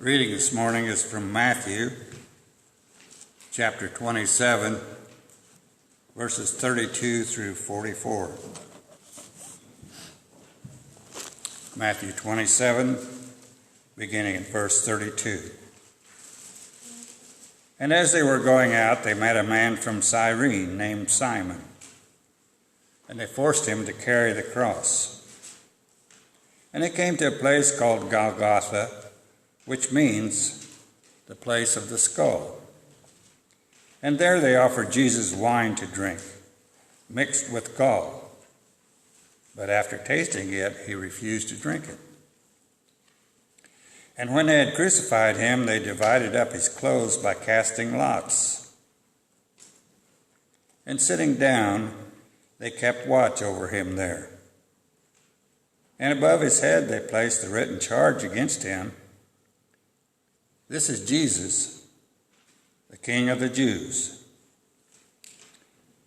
Reading this morning is from Matthew, chapter 27, verses 32 through 44. Matthew 27, beginning at verse 32. And as they were going out, they met a man from Cyrene named Simon, and they forced him to carry the cross. And they came to a place called Golgotha, which means the place of the skull. And there they offered Jesus wine to drink, mixed with gall. But after tasting it, he refused to drink it. And when they had crucified him, they divided up his clothes by casting lots. And sitting down, they kept watch over him there. And above his head they placed the written charge against him: "This is Jesus, the King of the Jews."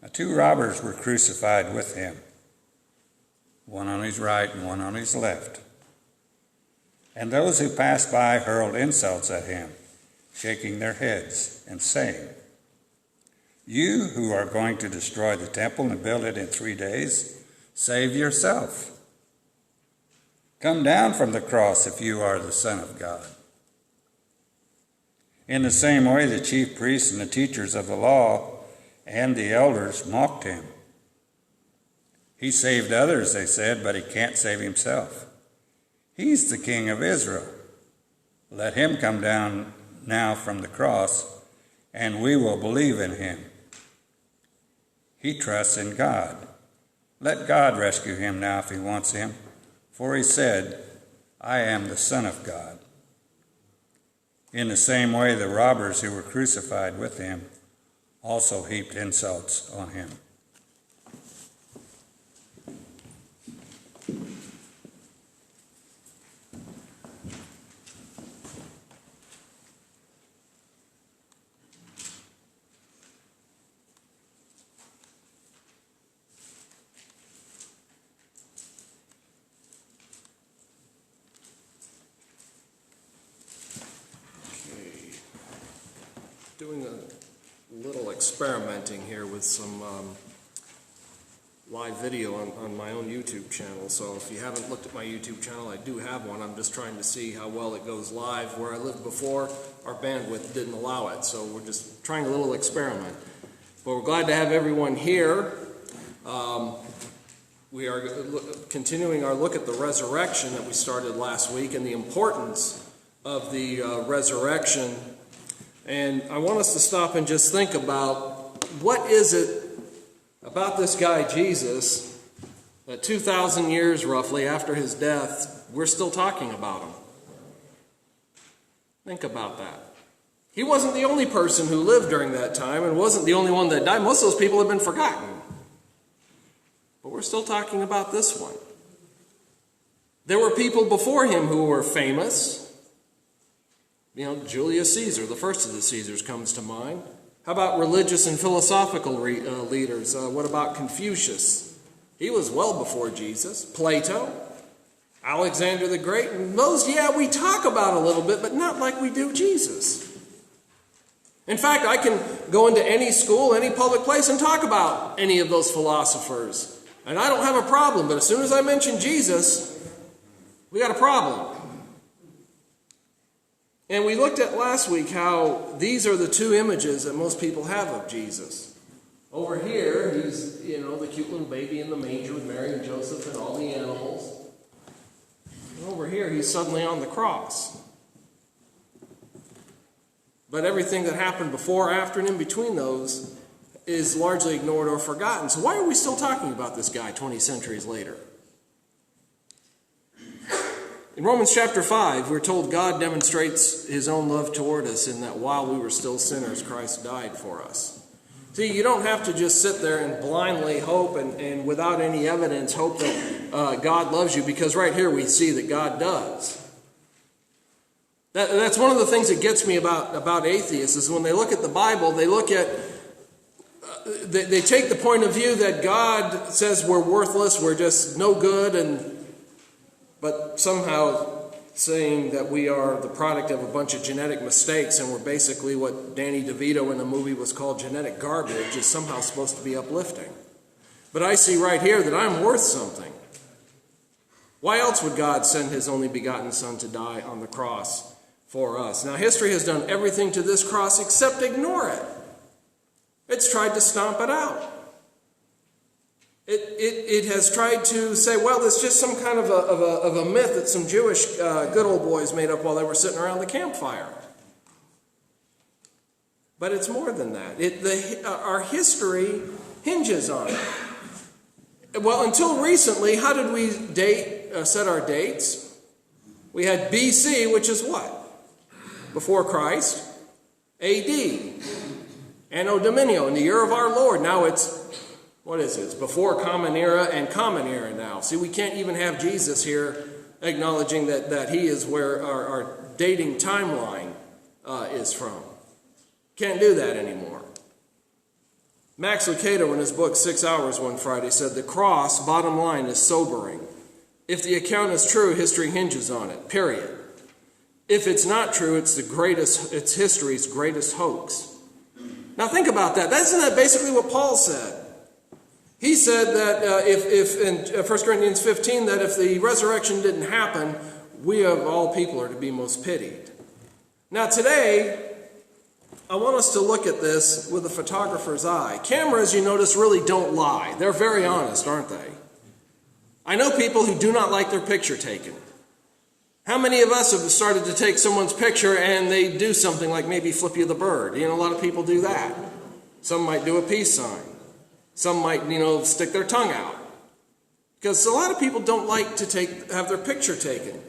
Now 2 robbers were crucified with him, one on his right and one on his left. And those who passed by hurled insults at him, shaking their heads and saying, "You who are going to destroy the temple and build it in 3 days, save yourself. Come down from the cross if you are the Son of God." In the same way, the chief priests and the teachers of the law and the elders mocked him. "He saved others," they said, "but he can't save himself. He's the King of Israel. Let him come down now from the cross, and we will believe in him. He trusts in God. Let God rescue him now if he wants him, for he said, 'I am the Son of God.'" In the same way, the robbers who were crucified with him also heaped insults on him. Doing a little experimenting here with some live video on my own YouTube channel. So if you haven't looked at my YouTube channel, I do have one. I'm just trying to see how well it goes live. Where I lived before, our bandwidth didn't allow it, so we're just trying a little experiment. But we're glad to have everyone here. We are continuing our look at the resurrection that we started last week and the importance of the resurrection. And I want us to stop and just think about, what is it about this guy Jesus that 2,000 years roughly after his death, we're still talking about him? Think about that. He wasn't the only person who lived during that time and wasn't the only one that died. Most of those people have been forgotten. But we're still talking about this one. There were people before him who were famous. Julius Caesar, the first of the Caesars, comes to mind. How about religious and philosophical leaders? What about Confucius? He was well before Jesus. Plato, Alexander the Great. And those, we talk about a little bit, but not like we do Jesus. In fact, I can go into any school, any public place, and talk about any of those philosophers. And I don't have a problem, but as soon as I mention Jesus, we got a problem. And we looked at last week how these are the 2 images that most people have of Jesus. Over here, he's, the cute little baby in the manger with Mary and Joseph and all the animals. And over here, he's suddenly on the cross. But everything that happened before, after, and in between those is largely ignored or forgotten. So why are we still talking about this guy 20 centuries later? In Romans chapter 5, we're told God demonstrates his own love toward us in that while we were still sinners, Christ died for us. See, you don't have to just sit there and blindly hope and without any evidence hope that God loves you, because right here we see that God does. That's one of the things that gets me about atheists, is when they look at the Bible, they look at they take the point of view that God says we're worthless, we're just no good, but somehow saying that we are the product of a bunch of genetic mistakes and we're basically what Danny DeVito in the movie was called genetic garbage is somehow supposed to be uplifting. But I see right here that I'm worth something. Why else would God send his only begotten Son to die on the cross for us? Now, history has done everything to this cross except ignore it. It's tried to stomp it out. It has tried to say, well, it's just some kind of a myth that some Jewish good old boys made up while they were sitting around the campfire. But it's more than that. Our history hinges on it. Well, until recently, how did we set our dates? We had BC, which is what? Before Christ. AD. Anno Domini, in the year of our Lord. Now it's, what is it? It's before Common Era and Common Era now. See, we can't even have Jesus here acknowledging that he is where our dating timeline is from. Can't do that anymore. Max Lucado in his book 6 Hours one Friday said, the cross, bottom line, is sobering. If the account is true, history hinges on it, period. If it's not true, it's history's greatest hoax. Now think about that. Isn't that basically what Paul said? He said that if in 1 Corinthians 15, that if the resurrection didn't happen, we of all people are to be most pitied. Now today, I want us to look at this with a photographer's eye. Cameras, you notice, really don't lie. They're very honest, aren't they? I know people who do not like their picture taken. How many of us have started to take someone's picture and they do something like maybe flip you the bird? You know, a lot of people do that. Some might do a peace sign. Some might, stick their tongue out. Because a lot of people don't like to have their picture taken.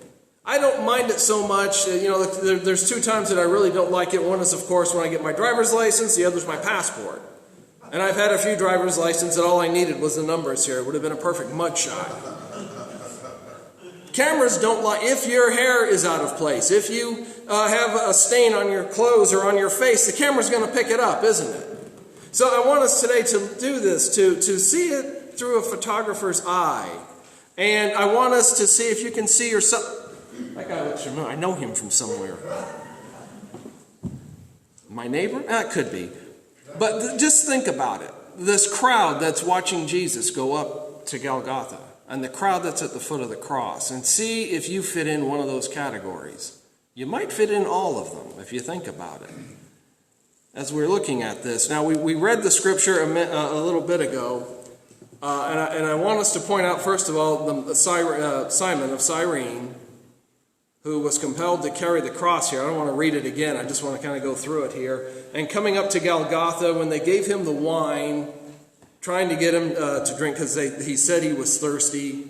I don't mind it so much. There's 2 times that I really don't like it. One is, of course, when I get my driver's license. The other is my passport. And I've had a few driver's licenses that all I needed was the numbers here. It would have been a perfect mugshot. Cameras don't lie. If your hair is out of place, if you have a stain on your clothes or on your face, the camera's going to pick it up, isn't it? So I want us today to do this, to see it through a photographer's eye. And I want us to see if you can see yourself. That guy looks familiar. I know him from somewhere. My neighbor? It could be. But just think about it. This crowd that's watching Jesus go up to Golgotha, and the crowd that's at the foot of the cross, and see if you fit in one of those categories. You might fit in all of them if you think about it. As we're looking at this. Now, we read the scripture a little bit ago, and I want us to point out, first of all, Simon of Cyrene, who was compelled to carry the cross here. I don't want to read it again. I just want to kind of go through it here. And coming up to Golgotha, when they gave him the wine, trying to get him to drink because he said he was thirsty.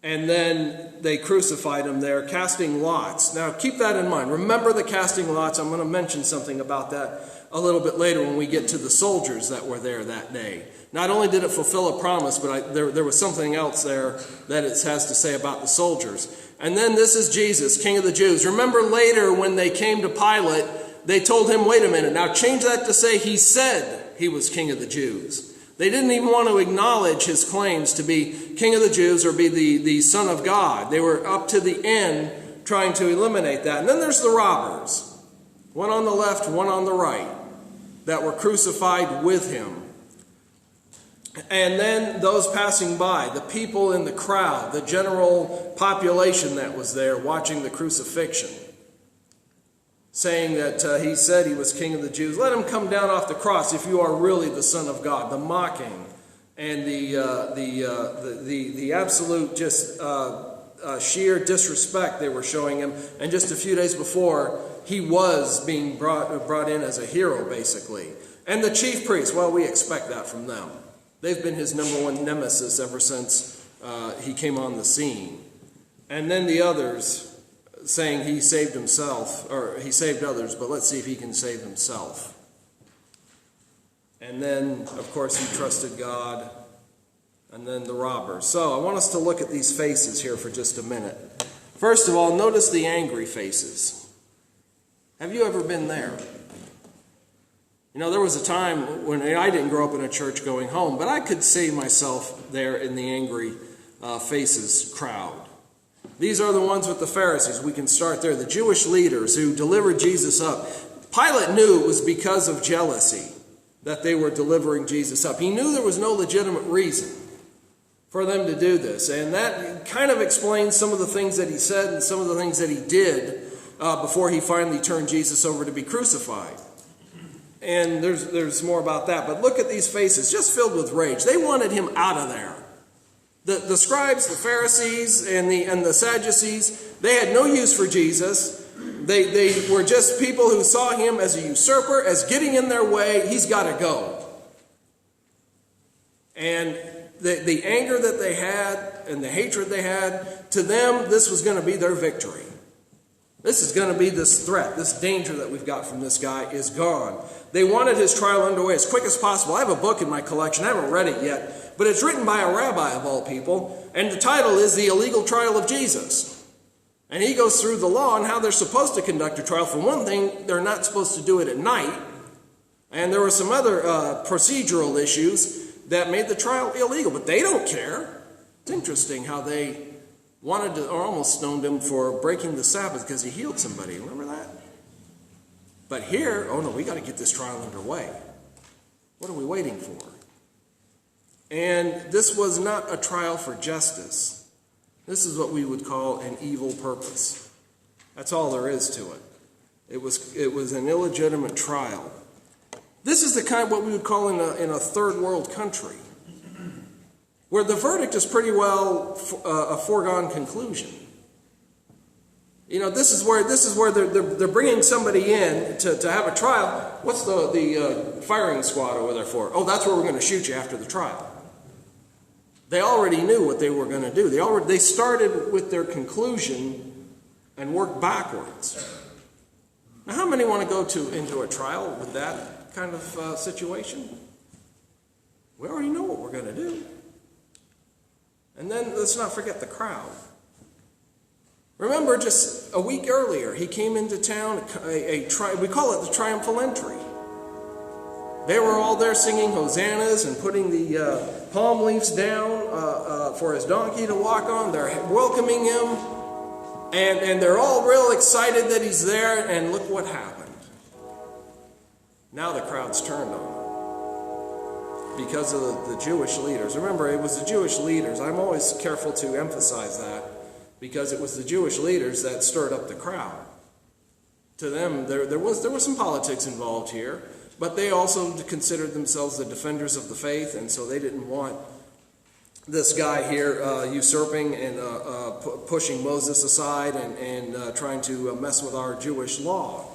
And then they crucified him there, casting lots. Now, keep that in mind. Remember the casting lots. I'm going to mention something about that a little bit later when we get to the soldiers that were there that day. Not only did it fulfill a promise, but there was something else there that it has to say about the soldiers. And then this is Jesus, King of the Jews. Remember later when they came to Pilate, they told him, wait a minute, now change that to say he said he was King of the Jews. They didn't even want to acknowledge his claims to be King of the Jews or be the Son of God. They were up to the end trying to eliminate that. And then there's the robbers, one on the left, one on the right, that were crucified with him. And then those passing by, the people in the crowd, the general population that was there watching the crucifixion, saying that he said he was King of the Jews. Let him come down off the cross if you are really the Son of God. The mocking and the absolute just sheer disrespect they were showing him. And just a few days before, he was being brought in as a hero, basically. And the chief priests, well, we expect that from them. They've been his number one nemesis ever since he came on the scene. And then the others, saying he saved himself, or he saved others, but let's see if he can save himself. And then, of course, he trusted God, and then the robbers. So I want us to look at these faces here for just a minute. First of all, notice the angry faces. Have you ever been there? There was a time when I didn't grow up in a church going home, but I could see myself there in the angry faces crowd. These are the ones with the Pharisees. We can start there. The Jewish leaders who delivered Jesus up. Pilate knew it was because of jealousy that they were delivering Jesus up. He knew there was no legitimate reason for them to do this. And that kind of explains some of the things that he said and some of the things that he did before he finally turned Jesus over to be crucified. And there's more about that. But look at these faces, just filled with rage. They wanted him out of there. The scribes, the Pharisees, and the Sadducees, they had no use for Jesus. They were just people who saw him as a usurper, as getting in their way. He's got to go. And the anger that they had and the hatred they had, to them, this was going to be their victory. This is going to be this threat, this danger that we've got from this guy is gone. They wanted his trial underway as quick as possible. I have a book in my collection. I haven't read it yet, but it's written by a rabbi of all people, and the title is The Illegal Trial of Jesus. And he goes through the law and how they're supposed to conduct a trial. For one thing, they're not supposed to do it at night, and there were some other procedural issues that made the trial illegal, but they don't care. It's interesting how they wanted to, or almost stoned him for breaking the Sabbath because he healed somebody. Remember that? But here, oh no, we got to get this trial underway. What are we waiting for? And this was not a trial for justice. This is what we would call an evil purpose. That's all there is to it. It was an illegitimate trial. This is the kind what we would call in a third world country, where the verdict is pretty well a foregone conclusion. You know, this is where they're bringing somebody in to have a trial. What's the firing squad over there for? Oh, that's where we're going to shoot you after the trial. They already knew what they were going to do. They started with their conclusion and worked backwards. Now, how many want to go into a trial with that kind of situation? We already know what we're going to do. And then let's not forget the crowd. Remember, just a week earlier, he came into town, we call it the triumphal entry. They were all there singing hosannas and putting the palm leaves down for his donkey to walk on. They're welcoming him, and they're all real excited that he's there, and look what happened. Now the crowd's turned on him because of the Jewish leaders. Remember, it was the Jewish leaders. I'm always careful to emphasize that, because it was the Jewish leaders that stirred up the crowd. To them, there was some politics involved here, but they also considered themselves the defenders of the faith, and so they didn't want this guy here usurping and pushing Moses aside and trying to mess with our Jewish law.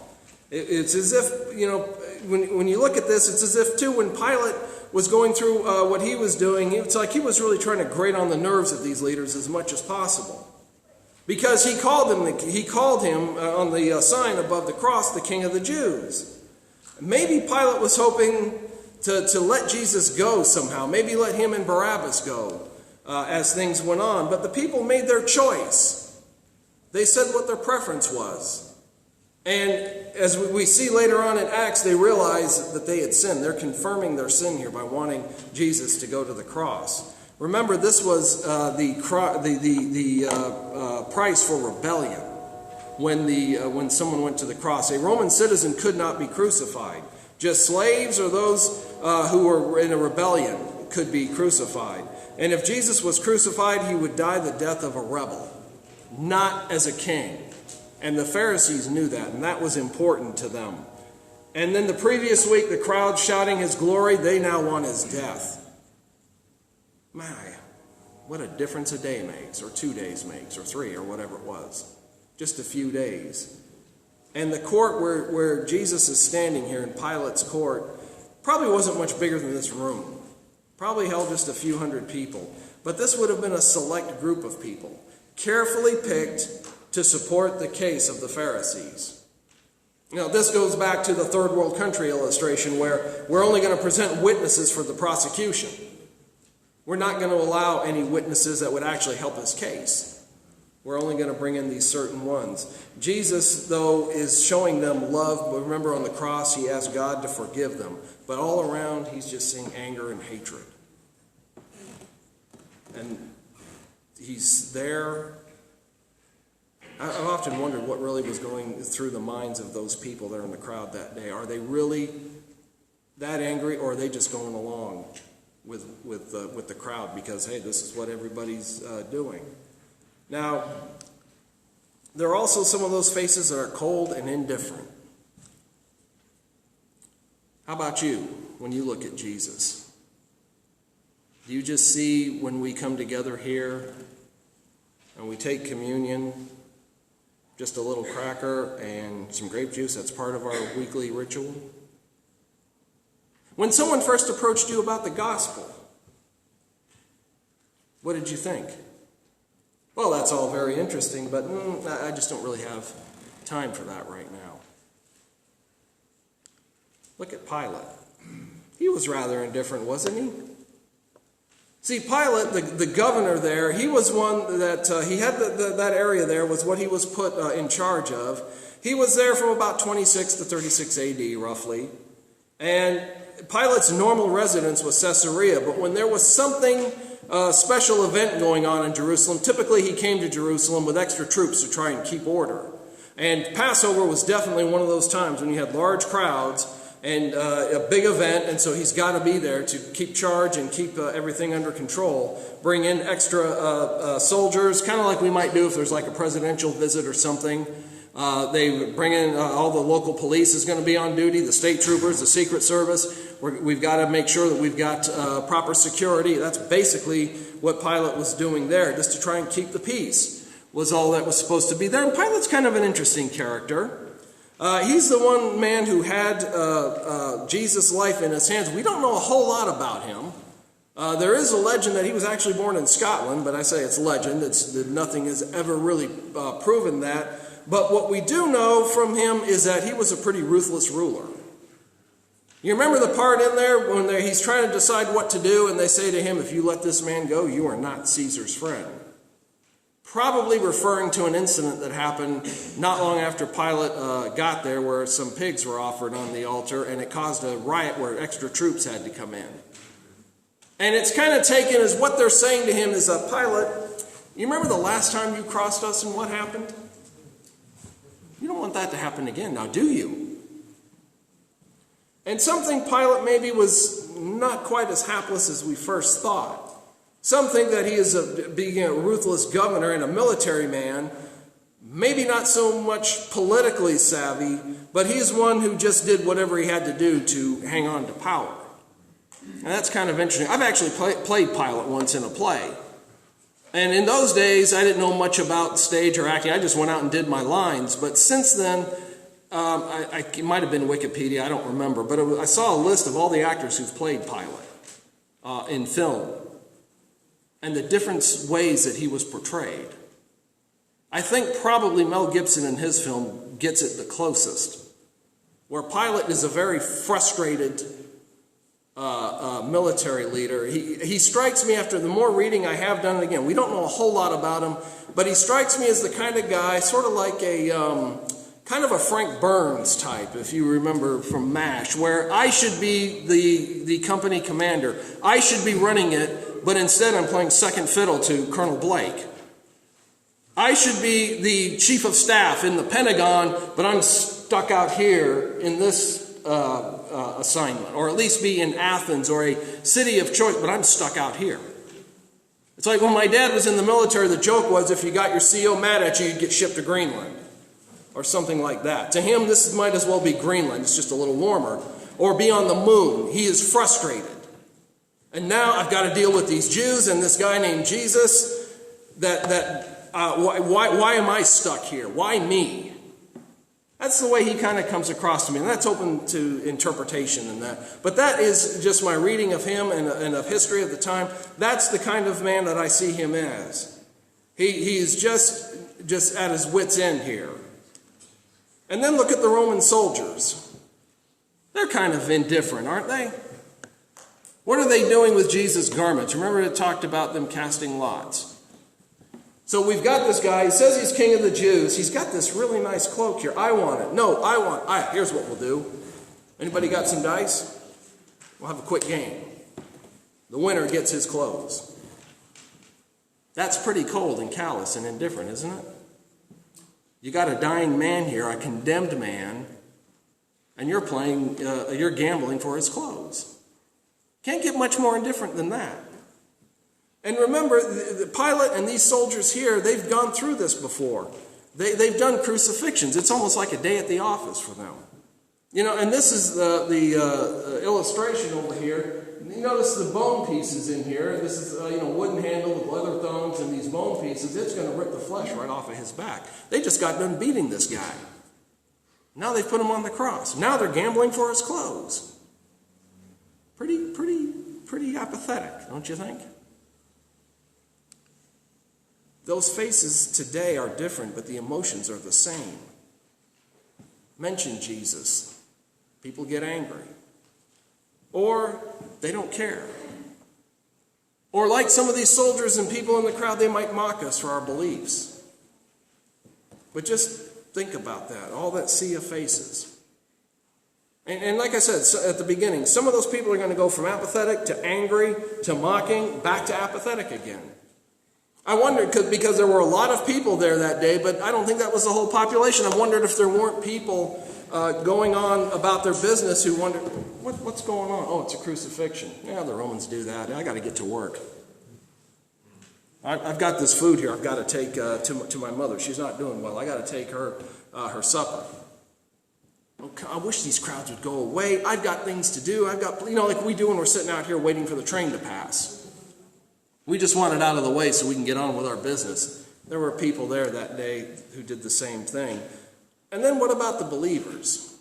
It's as if, you know, when you look at this, it's as if, too, when Pilate was going through what he was doing, it's like he was really trying to grate on the nerves of these leaders as much as possible. Because he called him on the sign above the cross the King of the Jews. Maybe Pilate was hoping to let Jesus go somehow. Maybe let him and Barabbas go as things went on. But the people made their choice. They said what their preference was. And as we see later on in Acts, they realized that they had sinned. They're confirming their sin here by wanting Jesus to go to the cross. Remember, this was the price for rebellion when someone went to the cross. A Roman citizen could not be crucified. Just slaves or those who were in a rebellion could be crucified. And if Jesus was crucified, he would die the death of a rebel, not as a king. And the Pharisees knew that, and that was important to them. And then the previous week, the crowd shouting his glory, they now want his death. My, what a difference a day makes, or 2 days makes, or 3, or whatever it was. Just a few days. And the court where Jesus is standing here in Pilate's court probably wasn't much bigger than this room. Probably held just a few hundred people. But this would have been a select group of people, carefully picked to support the case of the Pharisees. You know, this goes back to the third world country illustration where we're only going to present witnesses for the prosecution. We're not going to allow any witnesses that would actually help his case. We're only going to bring in these certain ones. Jesus, though, is showing them love. But remember, on the cross, he asked God to forgive them. But all around, he's just seeing anger and hatred. And he's there I've often wondered what really was going through the minds of those people there in the crowd that day. Are they really that angry, or are they just going along with the crowd because, hey, this is what everybody's doing? Now, there are also some of those faces that are cold and indifferent. How about you when you look at Jesus? Do you just see when we come together here and we take communion, just a little cracker and some grape juice? That's part of our weekly ritual. When someone first approached you about the gospel, what did you think? Well, that's all very interesting, but I just don't really have time for that right now. Look at Pilate. He was rather indifferent, wasn't he? See, Pilate, the governor there, he was one that, he had that area there was what he was put in charge of. He was there from about 26 to 36 AD, roughly. And Pilate's normal residence was Caesarea, but when there was something, special event going on in Jerusalem, typically he came to Jerusalem with extra troops to try and keep order. And Passover was definitely one of those times when you had large crowds and a big event, and so he's got to be there to keep charge and keep everything under control. Bring in extra soldiers, kind of like we might do if there's like a presidential visit or something. They bring in all the local police is going to be on duty, the state troopers, the Secret Service. We've got to make sure that we've got proper security. That's basically what Pilate was doing there, just to try and keep the peace, was all that was supposed to be there. And Pilate's kind of an interesting character. He's the one man who had Jesus' life in his hands. We don't know a whole lot about him. There is a legend that he was actually born in Scotland, but I say it's legend. Nothing has ever really proven that. But what we do know from him is that he was a pretty ruthless ruler. You remember the part in there when he's trying to decide what to do, and they say to him, if you let this man go, you are not Caesar's friend. Probably referring to an incident that happened not long after Pilate got there, where some pigs were offered on the altar, and it caused a riot where extra troops had to come in. And it's kind of taken as what they're saying to him is, Pilate, you remember the last time you crossed us and what happened? You don't want that to happen again, now do you? And something Pilate maybe was not quite as hapless as we first thought. Some think that he is being a ruthless governor and a military man, maybe not so much politically savvy, but he's one who just did whatever he had to do to hang on to power. And that's kind of interesting. I've actually played Pilate once in a play. And in those days, I didn't know much about stage or acting. I just went out and did my lines. But since then, it might have been Wikipedia, I don't remember. But I saw a list of all the actors who've played Pilate in film and the different ways that he was portrayed. I think probably Mel Gibson in his film gets it the closest, where Pilate is a very frustrated military leader. He strikes me, after the more reading I have done, again, we don't know a whole lot about him, but he strikes me as the kind of guy, sort of like a kind of a Frank Burns type, if you remember from MASH, where I should be the company commander. I should be running it, but instead I'm playing second fiddle to Colonel Blake. I should be the chief of staff in the Pentagon, but I'm stuck out here in this assignment, or at least be in Athens or a city of choice, but I'm stuck out here. It's like when my dad was in the military, the joke was if you got your CO mad at you, you'd get shipped to Greenland or something like that. To him, this might as well be Greenland. It's just a little warmer. Or be on the moon. He is frustrated. And now I've got to deal with these Jews and this guy named Jesus. Why am I stuck here? Why me? That's the way he kind of comes across to me, and that's open to interpretation in that. But that is just my reading of him and of history of the time. That's the kind of man that I see him as. He is just at his wit's end here. And then look at the Roman soldiers. They're kind of indifferent, aren't they? What are they doing with Jesus' garments? Remember it talked about them casting lots. So we've got this guy, he says he's king of the Jews. He's got this really nice cloak here. I want it. No, I want it. Here's what we'll do. Anybody got some dice? We'll have a quick game. The winner gets his clothes. That's pretty cold and callous and indifferent, isn't it? You got a dying man here, a condemned man, and you're gambling for his clothes. Can't get much more indifferent than that. And remember, the Pilate and these soldiers here, they've gone through this before. They've done crucifixions. It's almost like a day at the office for them. And this is the illustration over here. You notice the bone pieces in here. This is wooden handle with leather thongs and these bone pieces. It's going to rip the flesh right off of his back. They just got done beating this guy. Now they've put him on the cross. Now they're gambling for his clothes. Pretty apathetic, don't you think? Those faces today are different, but the emotions are the same. Mention Jesus. People get angry. Or they don't care. Or like some of these soldiers and people in the crowd, they might mock us for our beliefs. But just think about that, all that sea of faces. And like I said at the beginning, some of those people are going to go from apathetic to angry to mocking, back to apathetic again. I wondered, because there were a lot of people there that day, but I don't think that was the whole population. I wondered if there weren't people going on about their business who wondered, what's going on? Oh, it's a crucifixion. Yeah, the Romans do that. I got to get to work. I've got this food here I've got to take to my mother. She's not doing well. I got to take her supper. Okay, I wish these crowds would go away. I've got things to do. I've got, like we do when we're sitting out here waiting for the train to pass. We just want it out of the way so we can get on with our business. There were people there that day who did the same thing. And then what about the believers?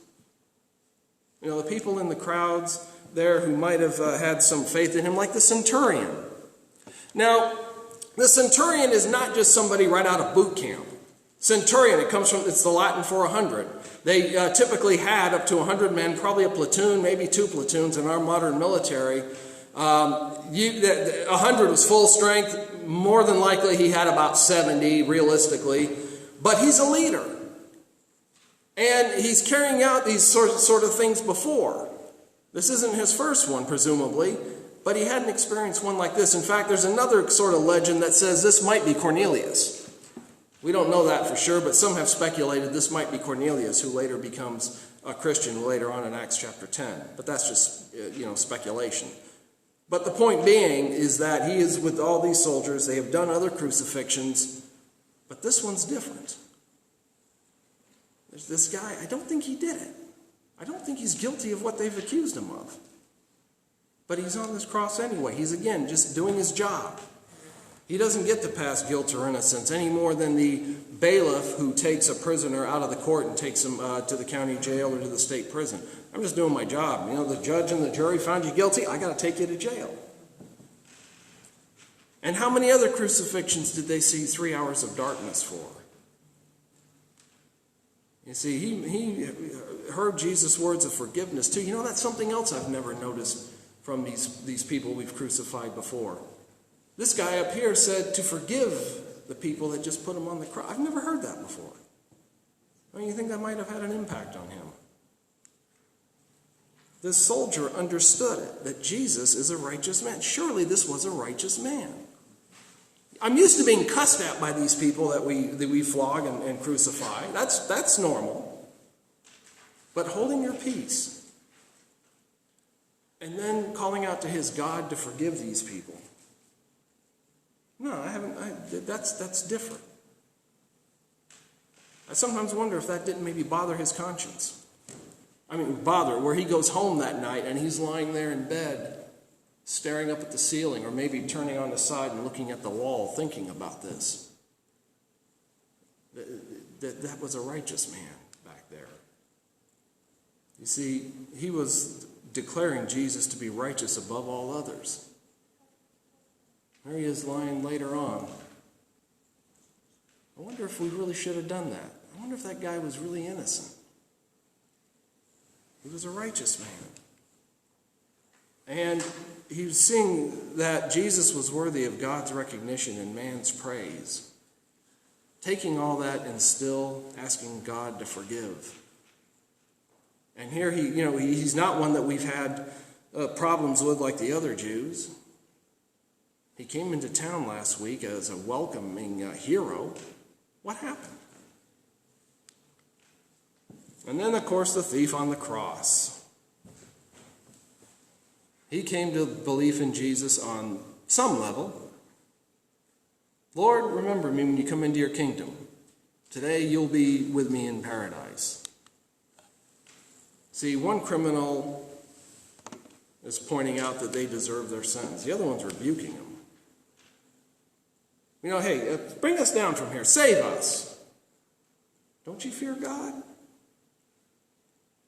The people in the crowds there who might have had some faith in him, like the centurion. Now, the centurion is not just somebody right out of boot camp. Centurion, it's the Latin for 100. They typically had up to 100 men, probably a platoon, maybe 2 platoons in our modern military. 100 was full strength. More than likely he had about 70 realistically. But he's a leader. And he's carrying out these sort of things before. This isn't his first one, presumably. But he hadn't experienced one like this. In fact, there's another sort of legend that says this might be Cornelius. We don't know that for sure, but some have speculated this might be Cornelius, who later becomes a Christian later on in Acts chapter 10. But that's just, speculation. But the point being is that he is with all these soldiers. They have done other crucifixions, but this one's different. There's this guy, I don't think he did it. I don't think he's guilty of what they've accused him of. But he's on this cross anyway. He's, again, just doing his job. He doesn't get to pass guilt or innocence any more than the bailiff who takes a prisoner out of the court and takes him to the county jail or to the state prison. I'm just doing my job. The judge and the jury found you guilty. I got to take you to jail. And how many other crucifixions did they see 3 hours of darkness for? You see, he heard Jesus' words of forgiveness too. That's something else I've never noticed from these people we've crucified before. This guy up here said to forgive the people that just put him on the cross. I've never heard that before. You think that might have had an impact on him? This soldier understood it, that Jesus is a righteous man. Surely this was a righteous man. I'm used to being cussed at by these people that we flog and crucify. That's normal. But holding your peace and then calling out to his God to forgive these people. No, I haven't. That's different. I sometimes wonder if that didn't maybe bother his conscience. Bother where he goes home that night and he's lying there in bed, staring up at the ceiling, or maybe turning on the side and looking at the wall, thinking about this. That was a righteous man back there. You see, he was declaring Jesus to be righteous above all others. There he is lying later on. I wonder if we really should have done that. I wonder if that guy was really innocent. He was a righteous man. And he was seeing that Jesus was worthy of God's recognition and man's praise. Taking all that and still asking God to forgive. And here he's not one that we've had problems with like the other Jews. He came into town last week as a welcoming hero. What happened? And then, of course, the thief on the cross. He came to belief in Jesus on some level. Lord, remember me when you come into your kingdom. Today you'll be with me in paradise. See, one criminal is pointing out that they deserve their sentence. The other one's rebuking him. You know, hey, bring us down from here. Save us. Don't you fear God?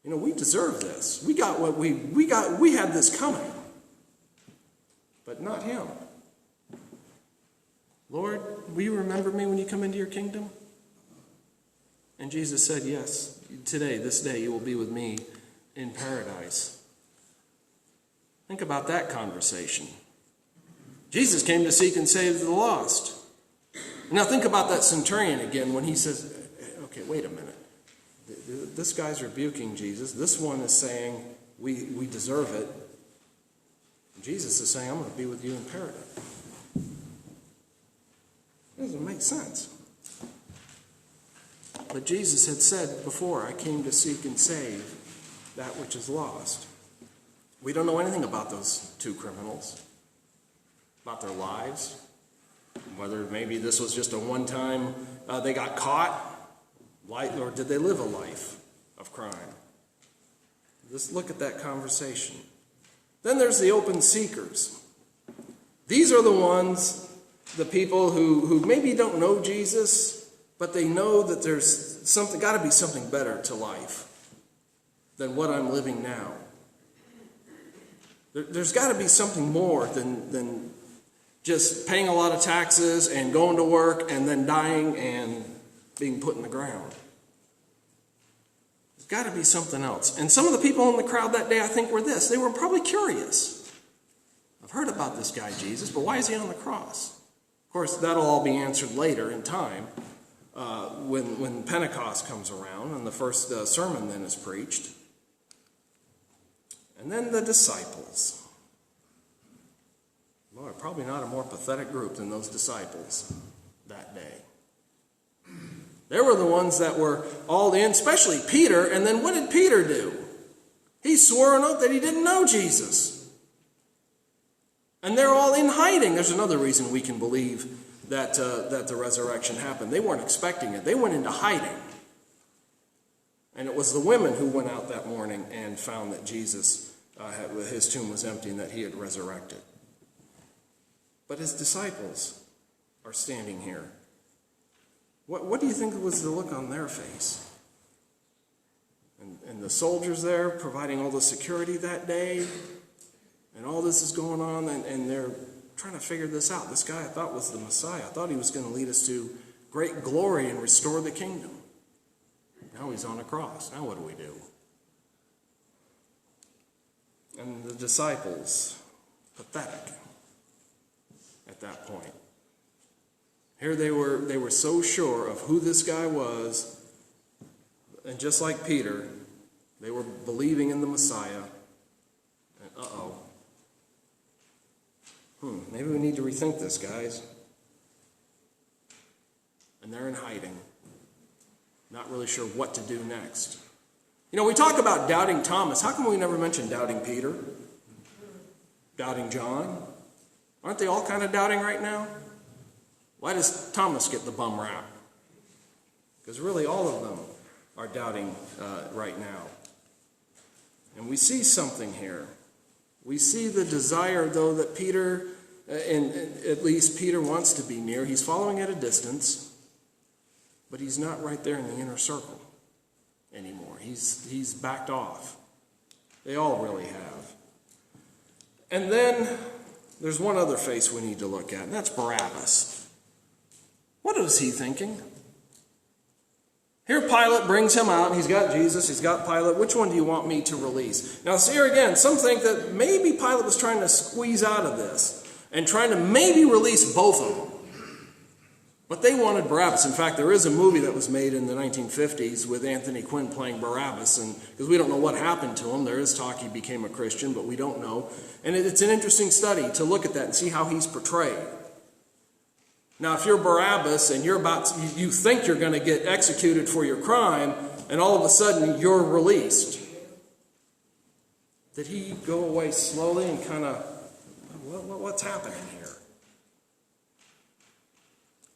You know, we deserve this. We got what we got. We had this coming. But not him. Lord, will you remember me when you come into your kingdom? And Jesus said, yes, today, this day, you will be with me in paradise. Think about that conversation. Jesus came to seek and save the lost. Now think about that centurion again when he says, okay, wait a minute. This guy's rebuking Jesus. This one is saying, we deserve it. Jesus is saying, I'm going to be with you in paradise. It doesn't make sense. But Jesus had said before, I came to seek and save that which is lost. We don't know anything about those two criminals, about their lives, whether maybe this was just a one-time they got caught, or did they live a life of crime? Just look at that conversation. Then there's the open seekers. These are the ones, the people who maybe don't know Jesus, but they know that there's something, got to be something better to life than what I'm living now. There's got to be something more than just paying a lot of taxes and going to work and then dying and being put in the ground. There's got to be something else. And some of the people in the crowd that day, I think, were this. They were probably curious. I've heard about this guy, Jesus, but why is he on the cross? Of course, that'll all be answered later in time when Pentecost comes around and the first sermon then is preached. And then the disciples. Boy, probably not a more pathetic group than those disciples that day. They were the ones that were all in, especially Peter. And then what did Peter do? He swore an oath that he didn't know Jesus. And they're all in hiding. There's another reason we can believe that the resurrection happened. They weren't expecting it. They went into hiding. And it was the women who went out that morning and found that Jesus, his tomb was empty and that he had resurrected. But his disciples are standing here. What do you think was the look on their face? And the soldiers there providing all the security that day, and all this is going on, and they're trying to figure this out. This guy I thought was the Messiah. I thought he was going to lead us to great glory and restore the kingdom. Now he's on a cross. Now what do we do? And the disciples, pathetic at that point. Here they were so sure of who this guy was, and just like Peter, they were believing in the Messiah. And maybe we need to rethink this, guys. And they're in hiding, not really sure what to do next. You know, we talk about doubting Thomas. How come we never mention doubting Peter? Doubting John? Aren't they all kind of doubting right now? Why does Thomas get the bum rap? Because really all of them are doubting right now. And we see something here. We see the desire, though, that Peter, and at least Peter wants to be near. He's following at a distance, but he's not right there in the inner circle anymore. He's backed off. They all really have. And then there's one other face we need to look at, and that's Barabbas. What was he thinking? Here Pilate brings him out. He's got Jesus. He's got Pilate. Which one do you want me to release? Now, see here again, some think that maybe Pilate was trying to squeeze out of this and trying to maybe release both of them. But they wanted Barabbas. In fact, there is a movie that was made in the 1950s with Anthony Quinn playing Barabbas, and because we don't know what happened to him. There is talk he became a Christian, but we don't know. And it's an interesting study to look at that and see how he's portrayed. Now, if you're Barabbas and you think you're going to get executed for your crime, and all of a sudden you're released. Did he go away slowly and kind of, what's happening here?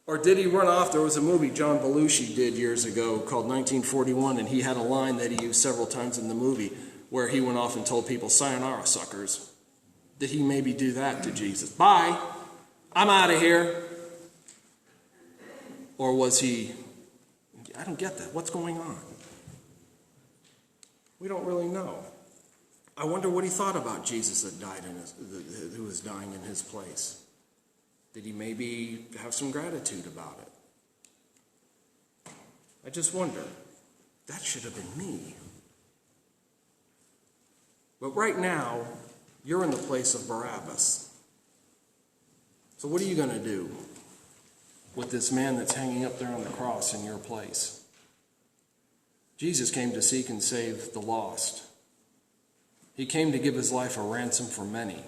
Or did he run off? There was a movie John Belushi did years ago called 1941, and he had a line that he used several times in the movie where he went off and told people, "Sayonara, suckers." Did he maybe do that to Jesus? Bye, I'm out of here. Or was he, I don't get that. What's going on? We don't really know. I wonder what he thought about Jesus that died who was dying in his place. Did he maybe have some gratitude about it? I just wonder. That should have been me. But right now, you're in the place of Barabbas. So what are you going to do with this man that's hanging up there on the cross in your place? Jesus came to seek and save the lost. He came to give his life a ransom for many.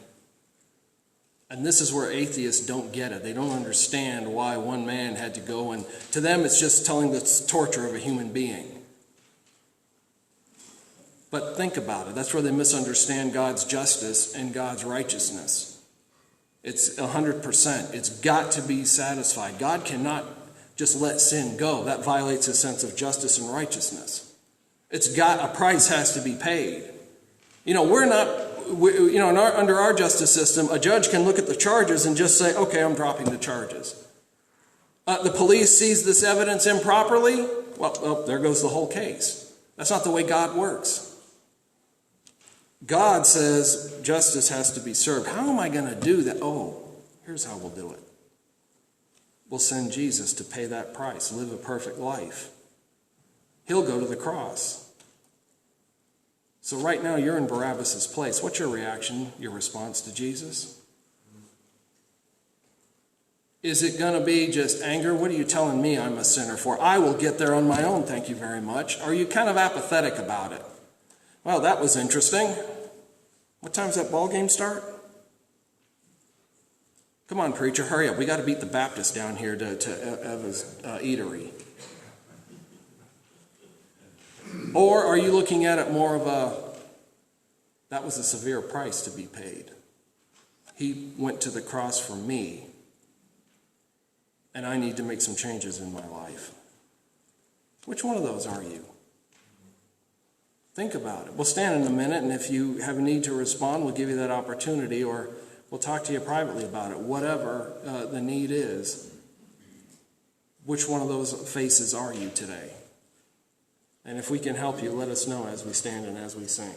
And this is where atheists don't get it. They don't understand why one man had to go, and to them it's just telling the torture of a human being. But think about it. That's where they misunderstand God's justice and God's righteousness. It's 100%. It's got to be satisfied. God cannot just let sin go. That violates his sense of justice and righteousness. A price has to be paid. Under our justice system, a judge can look at the charges and just say, okay, I'm dropping the charges. The police sees this evidence improperly, well, there goes the whole case. That's not the way God works. God says justice has to be served. How am I going to do that? Oh, here's how we'll do it. We'll send Jesus to pay that price, live a perfect life. He'll go to the cross. So right now you're in Barabbas' place. What's your reaction, your response to Jesus? Is it going to be just anger? What are you telling me I'm a sinner for? I will get there on my own, thank you very much. Are you kind of apathetic about it? Well, that was interesting. What time's that ball game start? Come on, preacher, hurry up. We got to beat the Baptist down here to Eva's eatery. Or are you looking at it more of that was a severe price to be paid. He went to the cross for me, and I need to make some changes in my life. Which one of those are you? Think about it. We'll stand in a minute, and if you have a need to respond, we'll give you that opportunity, or we'll talk to you privately about it. Whatever the need is, which one of those faces are you today? And if we can help you, let us know as we stand and as we sing.